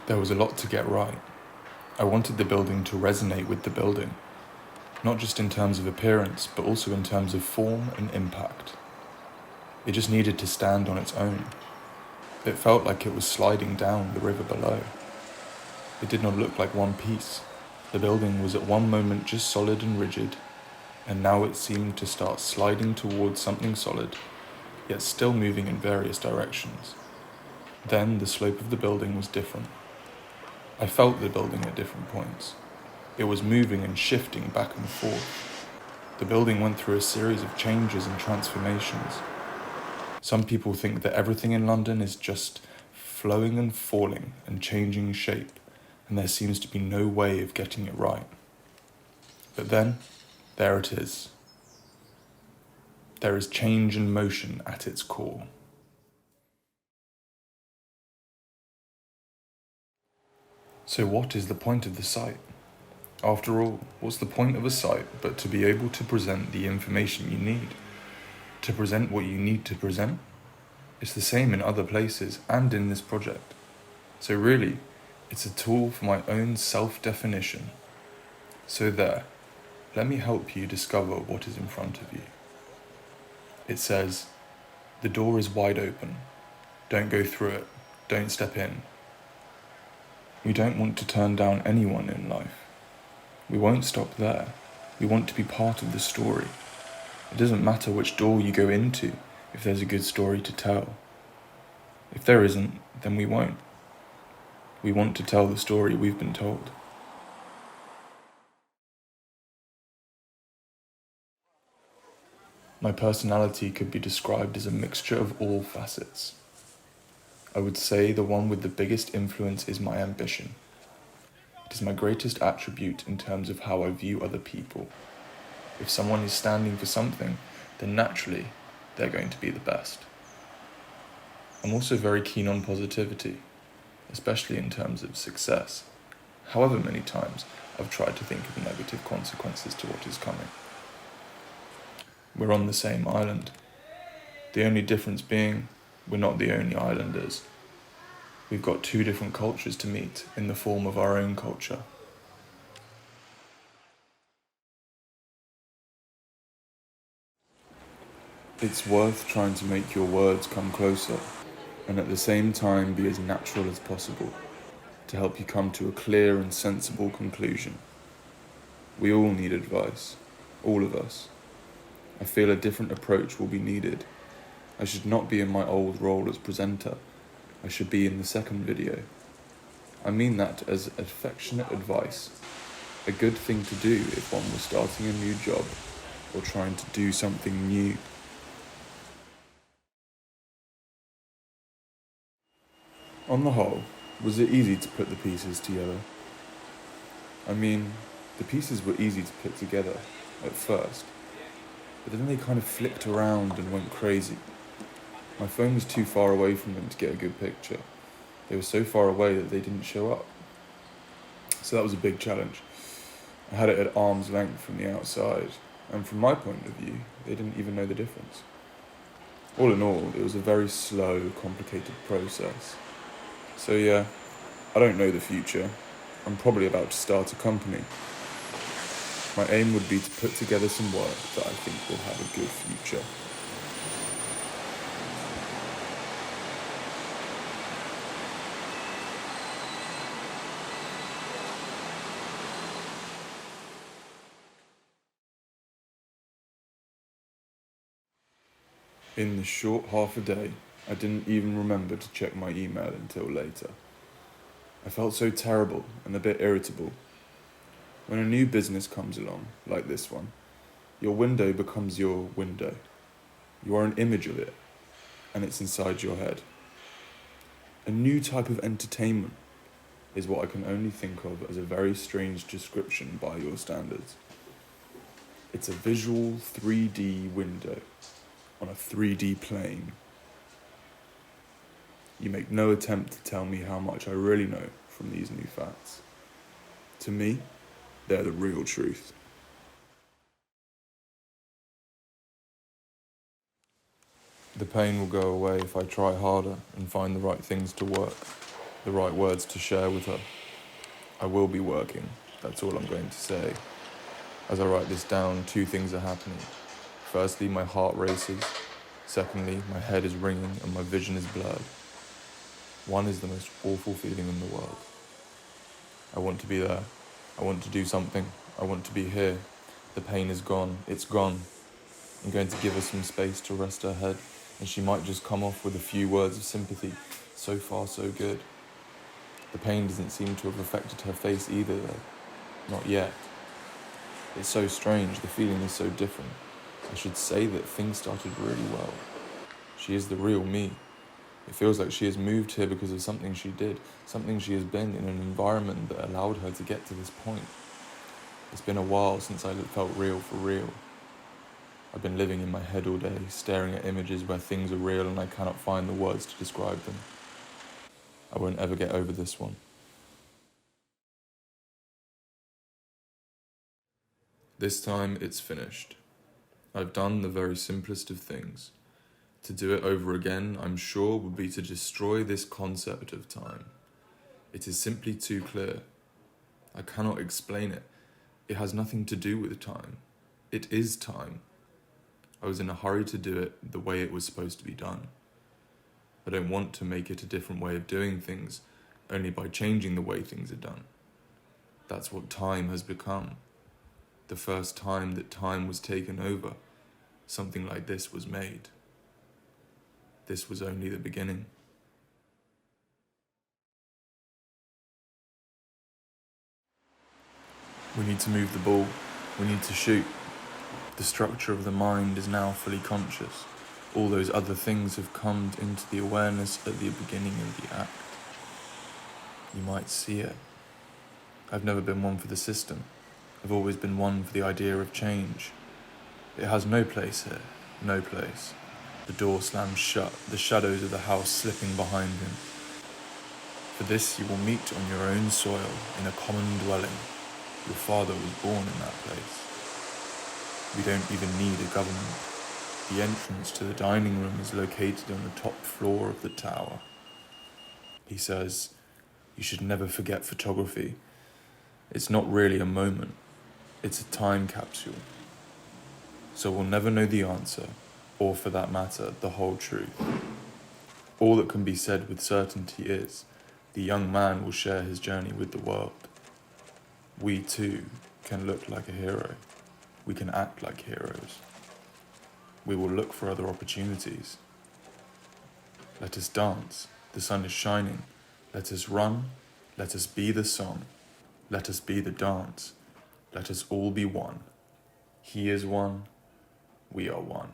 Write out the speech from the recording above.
There was a lot to get right. I wanted the building to resonate with the building, not just in terms of appearance, but also in terms of form and impact. It just needed to stand on its own. It felt like it was sliding down the river below. It did not look like one piece. The building was at one moment just solid and rigid, and now it seemed to start sliding towards something solid, yet still moving in various directions. Then the slope of the building was different. I felt the building at different points. It was moving and shifting back and forth. The building went through a series of changes and transformations. Some people think that everything in London is just flowing and falling and changing shape, and there seems to be no way of getting it right. But then, there it is. There is change and motion at its core. So what is the point of the site? After all, what's the point of a site but to be able to present the information you need? To present what you need to present? It's the same in other places and in this project. So really, it's a tool for my own self-definition. So there, let me help you discover what is in front of you. It says, the door is wide open. Don't go through it. Don't step in. We don't want to turn down anyone in life. We won't stop there. We want to be part of the story. It doesn't matter which door you go into if there's a good story to tell. If there isn't, then we won't. We want to tell the story we've been told. My personality could be described as a mixture of all facets. I would say the one with the biggest influence is my ambition. It is my greatest attribute in terms of how I view other people. If someone is standing for something, then naturally, they're going to be the best. I'm also very keen on positivity, especially in terms of success. However many times I've tried to think of negative consequences to what is coming. We're on the same island. The only difference being, we're not the only islanders. We've got two different cultures to meet in the form of our own culture. It's worth trying to make your words come closer, and at the same time be as natural as possible, to help you come to a clear and sensible conclusion. We all need advice, all of us. I feel a different approach will be needed. I should not be in my old role as presenter. I should be in the second video. I mean that as affectionate advice, a good thing to do if one was starting a new job or trying to do something new. On the whole, was it easy to put the pieces together? I mean, the pieces were easy to put together at first, but then they kind of flicked around and went crazy. My phone was too far away from them to get a good picture. They were so far away that they didn't show up. So that was a big challenge. I had it at arm's length from the outside, and from my point of view, they didn't even know the difference. All in all, it was a very slow, complicated process. So yeah, I don't know the future. I'm probably about to start a company. My aim would be to put together some work that I think will have a good future. In the short half a day, I didn't even remember to check my email until later. I felt so terrible and a bit irritable. When a new business comes along, like this one, your window becomes your window. You are an image of it, and it's inside your head. A new type of entertainment is what I can only think of as a very strange description by your standards. It's a visual 3D window on a 3D plane. You make no attempt to tell me how much I really know from these new facts. To me, they're the real truth. The pain will go away if I try harder and find the right things to work. the right words to share with her. I will be working, that's all I'm going to say. As I write this down, two things are happening. Firstly, my heart races. Secondly, my head is ringing and my vision is blurred. One is the most awful feeling in the world. I want to be there. I want to do something. I want to be here. The pain is gone. It's gone. I'm going to give her some space to rest her head, and she might just come off with a few words of sympathy. So far, so good. The pain doesn't seem to have affected her face either, though. Not yet. It's so strange. The feeling is so different. I should say that things started really well. She is the real me. It feels like she has moved here because of something she did, something she has been in an environment that allowed her to get to this point. It's been a while since I felt real for real. I've been living in my head all day, staring at images where things are real and I cannot find the words to describe them. I won't ever get over this one. This time it's finished. I've done the very simplest of things. To do it over again, I'm sure, would be to destroy this concept of time. It is simply too clear. I cannot explain it. It has nothing to do with time. It is time. I was in a hurry to do it the way it was supposed to be done. I don't want to make it a different way of doing things, only by changing the way things are done. That's what time has become. The first time that time was taken over, something like this was made. This was only the beginning. We need to move the ball. We need to shoot. The structure of the mind is now fully conscious. All those other things have come into the awareness at the beginning of the act. You might see it. I've never been one for the system. I've always been one for the idea of change. It has no place here, no place. The door slams shut, the shadows of the house slipping behind him. For this you will meet on your own soil, in a common dwelling. Your father was born in that place. We don't even need a government. The entrance to the dining room is located on the top floor of the tower. He says, you should never forget photography. It's not really a moment. It's a time capsule. So we'll never know the answer, or for that matter, the whole truth. All that can be said with certainty is, the young man will share his journey with the world. We too can look like a hero. We can act like heroes. We will look for other opportunities. Let us dance. The sun is shining. Let us run. Let us be the song. Let us be the dance. Let us all be one. He is one. We are one.